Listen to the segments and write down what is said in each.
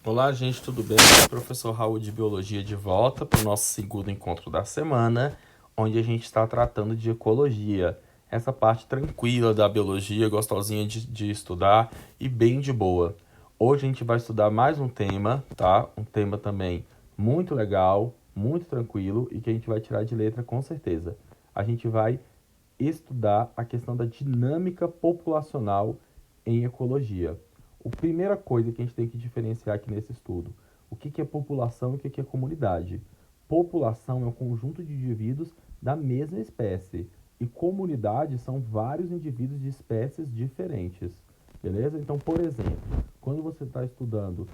Olá, gente, tudo bem? Aqui é o professor Raul de Biologia de volta para o nosso segundo encontro da semana, onde a gente está tratando de ecologia. Essa parte tranquila da biologia, gostosinha de estudar e bem de boa. Hoje a gente vai estudar mais um tema, tá? Um tema também muito legal, muito tranquilo e que a gente vai tirar de letra com certeza. A gente vai estudar a questão da dinâmica populacional em ecologia. A primeira coisa que a gente tem que diferenciar aqui nesse estudo, o que é população e o que é comunidade. População é um conjunto de indivíduos da mesma espécie e comunidade são vários indivíduos de espécies diferentes. Beleza? Então, por exemplo, quando você está estudando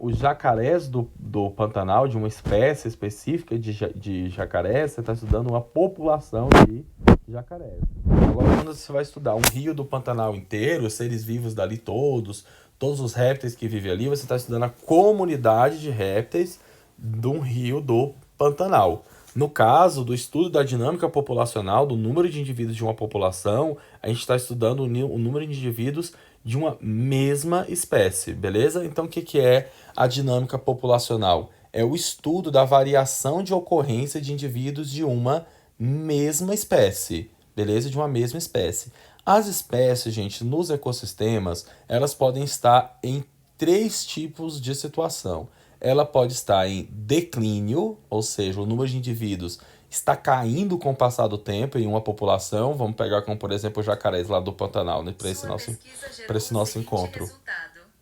os jacarés do Pantanal, de uma espécie específica de jacarés, você está estudando uma população de jacarés. Agora, quando você vai estudar um rio do Pantanal inteiro, os seres vivos dali todos os répteis que vivem ali, você está estudando a comunidade de répteis de um rio do Pantanal. No caso do estudo da dinâmica populacional, do número de indivíduos de uma população, a gente está estudando o número de indivíduos de uma mesma espécie, beleza? Então, o que é a dinâmica populacional? É o estudo da variação de ocorrência de indivíduos de uma mesma espécie, beleza? De uma mesma espécie. As espécies, gente, nos ecossistemas, elas podem estar em três tipos de situação. Ela pode estar em declínio, ou seja, o número de indivíduos está caindo com o passar do tempo em uma população. Vamos pegar como, por exemplo, os jacarés lá do Pantanal, né, para esse nosso encontro.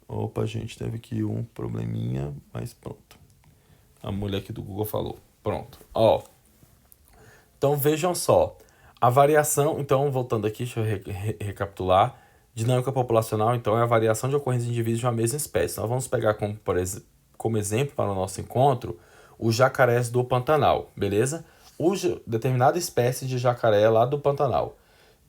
Opa, gente, teve aqui um probleminha, mas pronto. A mulher aqui do Google falou. Pronto. Ó. Então vejam só. A variação, então, voltando aqui, deixa eu recapitular. Dinâmica populacional, então, é a variação de ocorrência de indivíduos de uma mesma espécie. Nós vamos pegar como exemplo para o nosso encontro os jacarés do Pantanal, beleza? Determinada espécie de jacaré lá do Pantanal.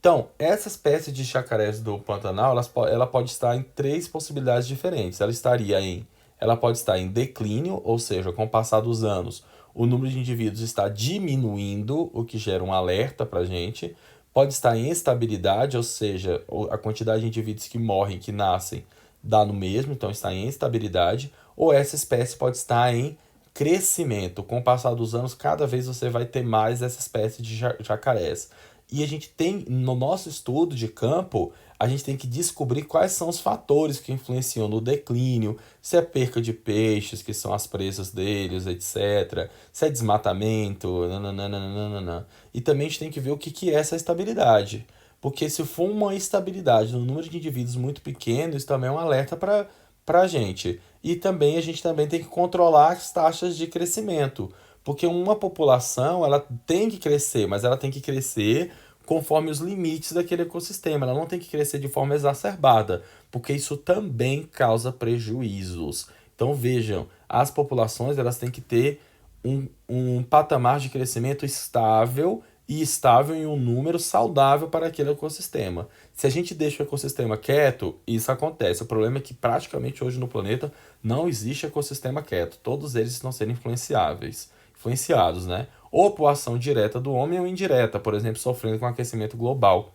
Então, essa espécie de jacarés do Pantanal, ela pode estar em três possibilidades diferentes. Ela pode estar em declínio, ou seja, com o passar dos anos, o número de indivíduos está diminuindo, o que gera um alerta para a gente. Pode estar em estabilidade, ou seja, a quantidade de indivíduos que morrem, que nascem, dá no mesmo, então está em estabilidade. Ou essa espécie pode estar em crescimento. Com o passar dos anos, cada vez você vai ter mais essa espécie de jacarés. E a gente tem, no nosso estudo de campo, a gente tem que descobrir quais são os fatores que influenciam no declínio, se é perca de peixes, que são as presas deles, etc. Se é desmatamento, nananana. E também a gente tem que ver o que é essa estabilidade. Porque se for uma estabilidade no número de indivíduos muito pequeno, isso também é um alerta para a gente. E também a gente também tem que controlar as taxas de crescimento. Porque uma população, ela tem que crescer, mas ela tem que crescer conforme os limites daquele ecossistema. Ela não tem que crescer de forma exacerbada, porque isso também causa prejuízos. Então vejam, as populações elas têm que ter um patamar de crescimento estável e estável em um número saudável para aquele ecossistema. Se a gente deixa o ecossistema quieto, isso acontece. O problema é que praticamente hoje no planeta não existe ecossistema quieto. Todos eles estão sendo influenciados, né? Ou por ação direta do homem ou indireta, por exemplo, sofrendo com aquecimento global.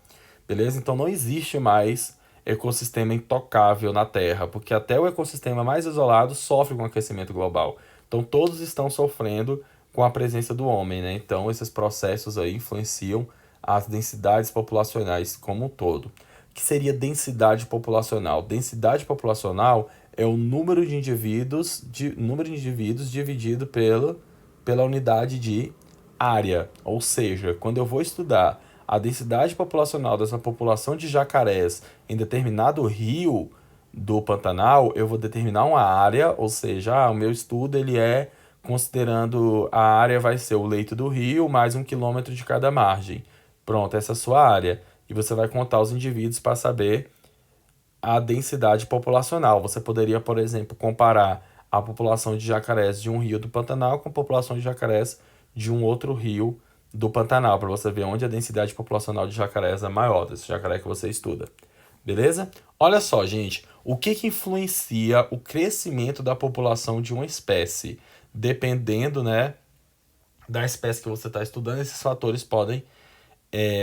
Beleza? Então não existe mais ecossistema intocável na Terra, porque até o ecossistema mais isolado sofre com aquecimento global. Então todos estão sofrendo com a presença do homem, né? Então esses processos aí influenciam as densidades populacionais como um todo. O que seria densidade populacional? Densidade populacional é o número de indivíduos dividido pela unidade de área. Ou seja, quando eu vou estudar a densidade populacional dessa população de jacarés em determinado rio do Pantanal, eu vou determinar uma área, ou seja, o meu estudo ele é considerando a área vai ser o leito do rio mais 1 quilômetro de cada margem. Pronto, essa é a sua área. E você vai contar os indivíduos para saber a densidade populacional. Você poderia, por exemplo, comparar a população de jacarés de um rio do Pantanal com a população de jacarés de um outro rio do Pantanal, para você ver onde a densidade populacional de jacarés é maior, desse jacaré que você estuda. Beleza? Olha só, gente, o que influencia o crescimento da população de uma espécie? Dependendo, né, da espécie que você está estudando, esses fatores podem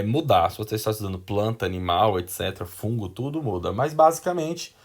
mudar. Se você está estudando planta, animal, etc., fungo, tudo muda. Mas basicamente,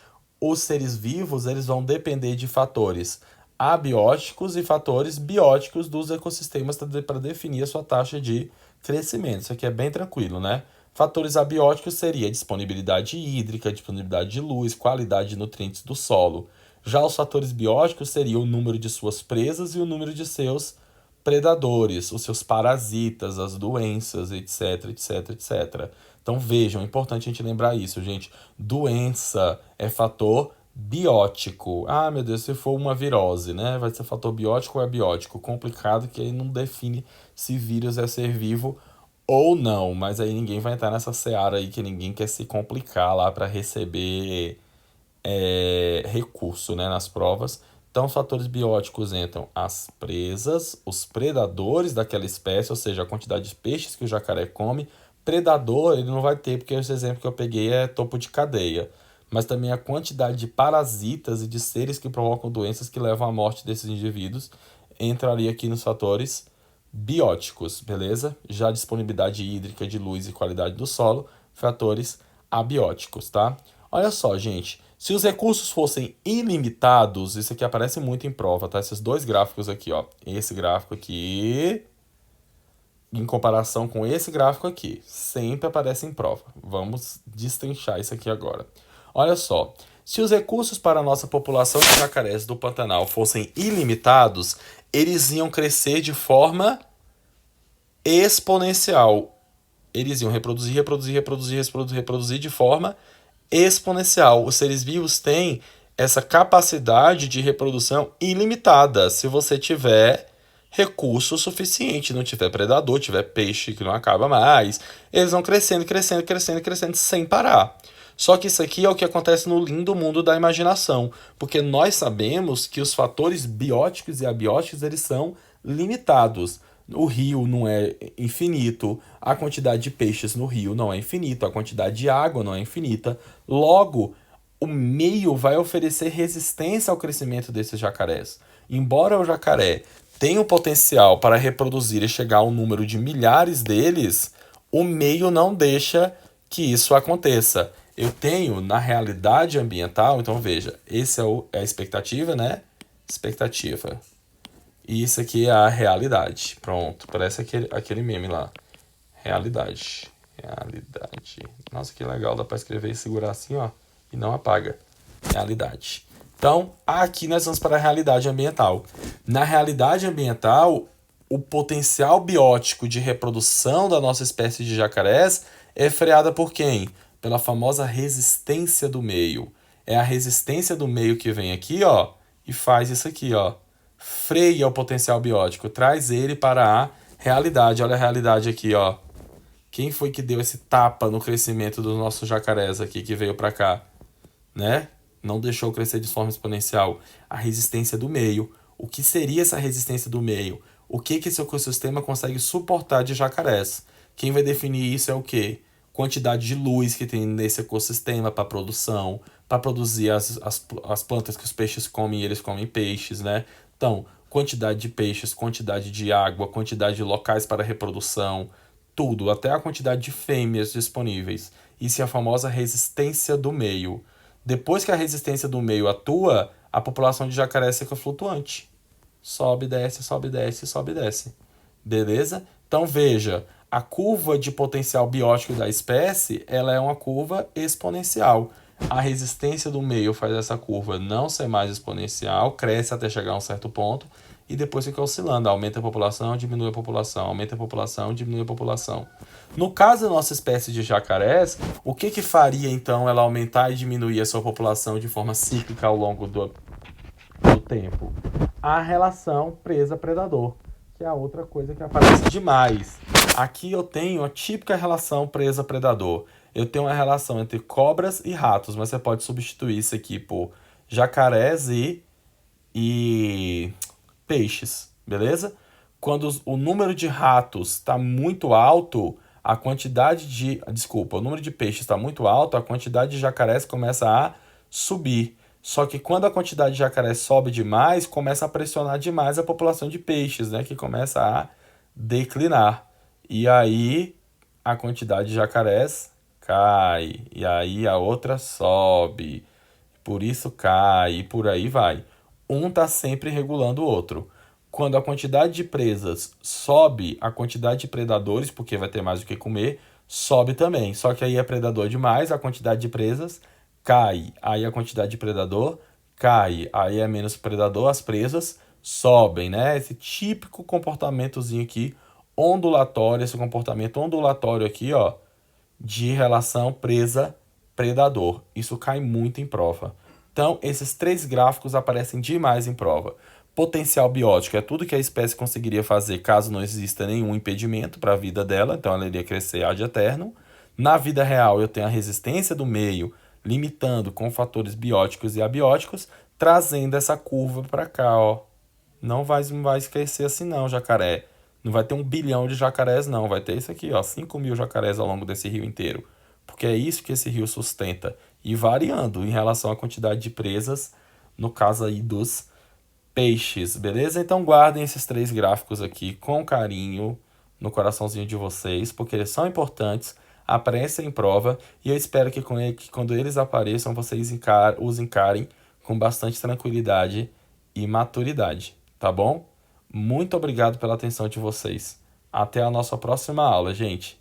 os seres vivos eles vão depender de fatores abióticos e fatores bióticos dos ecossistemas para definir a sua taxa de crescimento. Isso aqui é bem tranquilo, né? Fatores abióticos seria disponibilidade hídrica, disponibilidade de luz, qualidade de nutrientes do solo. Já os fatores bióticos seriam o número de suas presas e o número de seus predadores, os seus parasitas, as doenças, etc, etc, etc. Então vejam, é importante a gente lembrar isso, gente. Doença é fator biótico. Ah, meu Deus, se for uma virose, né? Vai ser fator biótico ou abiótico? Complicado que aí não define se vírus é ser vivo ou não, mas aí ninguém vai entrar nessa seara aí que ninguém quer se complicar lá para receber recurso, né, nas provas. Então, os fatores bióticos entram as presas, os predadores daquela espécie, ou seja, a quantidade de peixes que o jacaré come. Predador ele não vai ter, porque esse exemplo que eu peguei é topo de cadeia. Mas também a quantidade de parasitas e de seres que provocam doenças que levam à morte desses indivíduos entraria aqui nos fatores bióticos, beleza? Já a disponibilidade hídrica de luz e qualidade do solo, fatores abióticos, tá? Olha só, gente, se os recursos fossem ilimitados, isso aqui aparece muito em prova, tá? Esses dois gráficos aqui, ó. Esse gráfico aqui, em comparação com esse gráfico aqui, sempre aparece em prova. Vamos destrinchar isso aqui agora. Olha só, se os recursos para a nossa população de jacarés do Pantanal fossem ilimitados, eles iam crescer de forma exponencial. Eles iam reproduzir, reproduzir, reproduzir, reproduzir, reproduzir de forma exponencial. Os seres vivos têm essa capacidade de reprodução ilimitada. Se você tiver recurso suficiente, não tiver predador, tiver peixe que não acaba mais, eles vão crescendo, crescendo, crescendo, crescendo sem parar. Só que isso aqui é o que acontece no lindo mundo da imaginação, porque nós sabemos que os fatores bióticos e abióticos eles são limitados. O rio não é infinito, a quantidade de peixes no rio não é infinita, a quantidade de água não é infinita. Logo, o meio vai oferecer resistência ao crescimento desses jacarés. Embora o jacaré tenha o potencial para reproduzir e chegar ao número de milhares deles, o meio não deixa que isso aconteça. Eu tenho, na realidade ambiental, então veja, esse é a expectativa, né? Expectativa. E isso aqui é a realidade. Pronto, parece aquele meme lá. Realidade. Realidade. Nossa, que legal, dá para escrever e segurar assim, ó, e não apaga. Realidade. Então, aqui nós vamos para a realidade ambiental. Na realidade ambiental, o potencial biótico de reprodução da nossa espécie de jacarés é freada por quem? Pela famosa resistência do meio. É a resistência do meio que vem aqui, ó, e faz isso aqui, ó. Freia o potencial biótico, traz ele para a realidade. Olha a realidade aqui, ó. Quem foi que deu esse tapa no crescimento dos nossos jacarés aqui que veio para cá, né? Não deixou crescer de forma exponencial. A resistência do meio. O que seria essa resistência do meio? O que esse ecossistema consegue suportar de jacarés? Quem vai definir isso é o quê? Quantidade de luz que tem nesse ecossistema para produção, para produzir as plantas que os peixes comem e eles comem peixes, né? Então, quantidade de peixes, quantidade de água, quantidade de locais para reprodução, tudo, até a quantidade de fêmeas disponíveis. Isso é a famosa resistência do meio. Depois que a resistência do meio atua, a população de jacaré fica flutuante. Sobe, desce, sobe, desce, sobe, desce. Beleza? Então veja, a curva de potencial biótico da espécie, ela é uma curva exponencial. A resistência do meio faz essa curva não ser mais exponencial, cresce até chegar a um certo ponto e depois fica oscilando. Aumenta a população, diminui a população, aumenta a população, diminui a população. No caso da nossa espécie de jacarés, o que faria então ela aumentar e diminuir a sua população de forma cíclica ao longo do tempo? A relação presa-predador, que é a outra coisa que aparece demais. Aqui eu tenho a típica relação presa-predador. Eu tenho uma relação entre cobras e ratos, mas você pode substituir isso aqui por jacarés e peixes, beleza? Quando o número de ratos está muito alto, a quantidade de... Desculpa, o número de peixes está muito alto, a quantidade de jacarés começa a subir. Só que quando a quantidade de jacarés sobe demais, começa a pressionar demais a população de peixes, né? Que começa a declinar. E aí a quantidade de jacarés cai. E aí a outra sobe. por isso cai e por aí vai. Um está sempre regulando o outro. Quando a quantidade de presas sobe, a quantidade de predadores, porque vai ter mais o que comer, sobe também. Só que aí é predador demais, a quantidade de presas cai. Aí a quantidade de predador cai. Aí é menos predador, as presas sobem, né? Esse típico comportamentozinho aqui ondulatório, esse comportamento ondulatório aqui, ó, de relação presa-predador. Isso cai muito em prova. Então, esses três gráficos aparecem demais em prova. Potencial biótico é tudo que a espécie conseguiria fazer caso não exista nenhum impedimento para a vida dela, então ela iria crescer ad eternum. Na vida real, eu tenho a resistência do meio, limitando com fatores bióticos e abióticos, trazendo essa curva para cá, ó. Não vai crescer assim não, jacaré. Não vai ter 1 bilhão de jacarés, não. Vai ter isso aqui, ó, 5.000 jacarés ao longo desse rio inteiro. Porque é isso que esse rio sustenta. E variando em relação à quantidade de presas, no caso aí dos peixes, beleza? Então guardem esses três gráficos aqui com carinho no coraçãozinho de vocês, porque eles são importantes, aparecem em prova, e eu espero que quando eles apareçam, vocês os encarem com bastante tranquilidade e maturidade, tá bom? Muito obrigado pela atenção de vocês. Até a nossa próxima aula, gente.